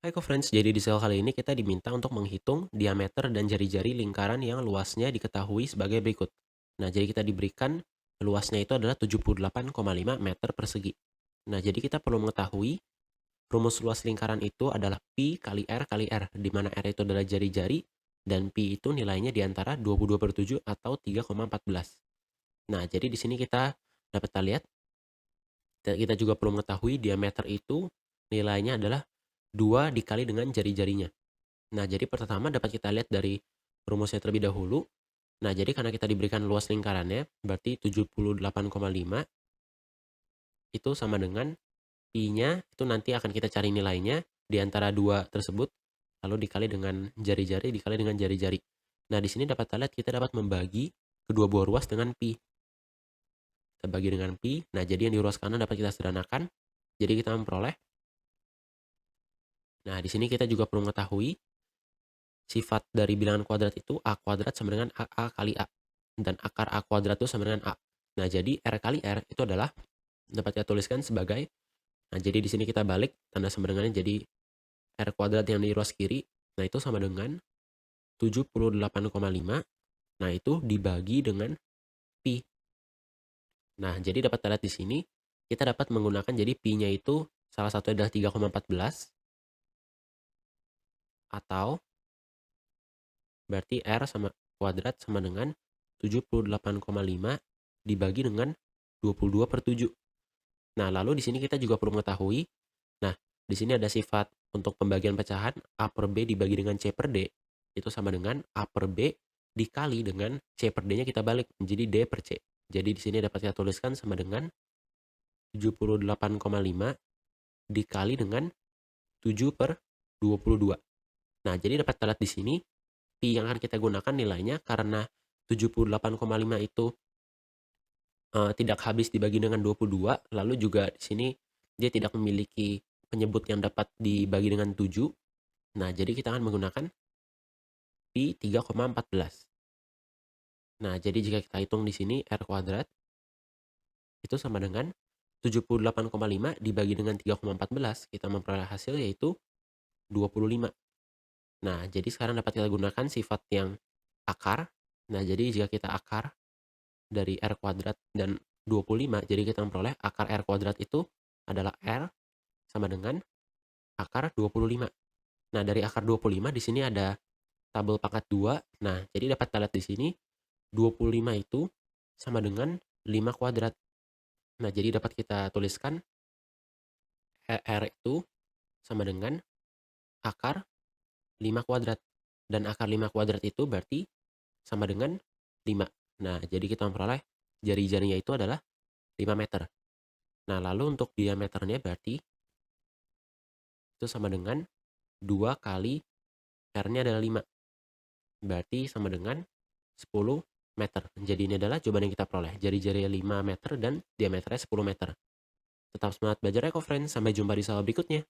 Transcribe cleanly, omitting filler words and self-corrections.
Hai co-friends, jadi di sel kali ini kita diminta untuk menghitung diameter dan jari-jari lingkaran yang luasnya diketahui sebagai berikut. Nah, jadi kita diberikan luasnya itu adalah 78,5 meter persegi. Nah, jadi kita perlu mengetahui rumus luas lingkaran itu adalah pi kali R, di mana R itu adalah jari-jari dan pi itu nilainya di antara 22/7 atau 3,14. Nah, jadi di sini kita dapat lihat, kita juga perlu mengetahui diameter itu nilainya adalah 2 dikali dengan jari-jarinya. Nah, jadi pertama dapat kita lihat dari rumusnya terlebih dahulu. Nah, jadi karena kita diberikan luas lingkarannya, berarti 78,5 itu sama dengan pi-nya itu nanti akan kita cari nilainya di antara dua tersebut, lalu dikali dengan jari-jari, dikali dengan jari-jari. Nah, di sini dapat kita lihat kita dapat membagi kedua buah ruas dengan pi. Kita bagi dengan pi. Nah, jadi yang di ruas kanan dapat kita sederhanakan. Jadi kita memperoleh. Nah, di sini kita juga perlu mengetahui sifat dari bilangan kuadrat itu A kuadrat sama dengan AA kali A. Dan akar A kuadrat itu sama dengan A. Nah, jadi R kali R itu adalah dapat kita tuliskan sebagai, nah jadi di sini kita balik tanda sama dengannya jadi R kuadrat yang di ruas kiri, nah itu sama dengan 78,5, nah itu dibagi dengan pi. Nah, jadi dapat kita lihat di sini, kita dapat menggunakan jadi pi-nya itu salah satu adalah 3,14 atau berarti R sama kuadrat sama dengan 78,5 dibagi dengan 22/7. Nah, lalu di sini kita juga perlu mengetahui, nah, di sini ada sifat untuk pembagian pecahan A per B dibagi dengan C per D, itu sama dengan A per B dikali dengan C per D-nya kita balik menjadi D per C. Jadi di sini dapat kita tuliskan sama dengan 78,5 dikali dengan 7 per 22. Nah, jadi dapat kita lihat di sini pi yang akan kita gunakan nilainya karena 78,5 itu tidak habis dibagi dengan 22, lalu juga di sini dia tidak memiliki penyebut yang dapat dibagi dengan 7. Nah, jadi kita akan menggunakan pi 3,14. Nah, jadi jika kita hitung di sini R kuadrat itu sama dengan 78,5 dibagi dengan 3,14, kita memperoleh hasil yaitu 25. Nah, jadi sekarang dapat kita gunakan sifat yang akar. Nah, jadi jika kita akar dari R kuadrat dan 25, jadi kita memperoleh akar R kuadrat itu adalah R sama dengan akar 25. Nah, dari akar 25 di sini ada tabel pangkat 2. Nah, jadi dapat kita lihat di sini 25 itu sama dengan 5 kuadrat. Nah, jadi dapat kita tuliskan R itu sama dengan akar 5 kuadrat. Dan akar 5 kuadrat itu berarti sama dengan 5. Nah, jadi kita memperoleh jari-jarinya itu adalah 5 meter. Nah, lalu untuk diameternya berarti itu sama dengan 2 kali R-nya adalah 5. Berarti sama dengan 10 meter. Jadi ini adalah jawaban yang kita peroleh. Jari-jari 5 meter dan diameternya 10 meter. Tetap semangat belajar ya, co-friends. Sampai jumpa di soal berikutnya.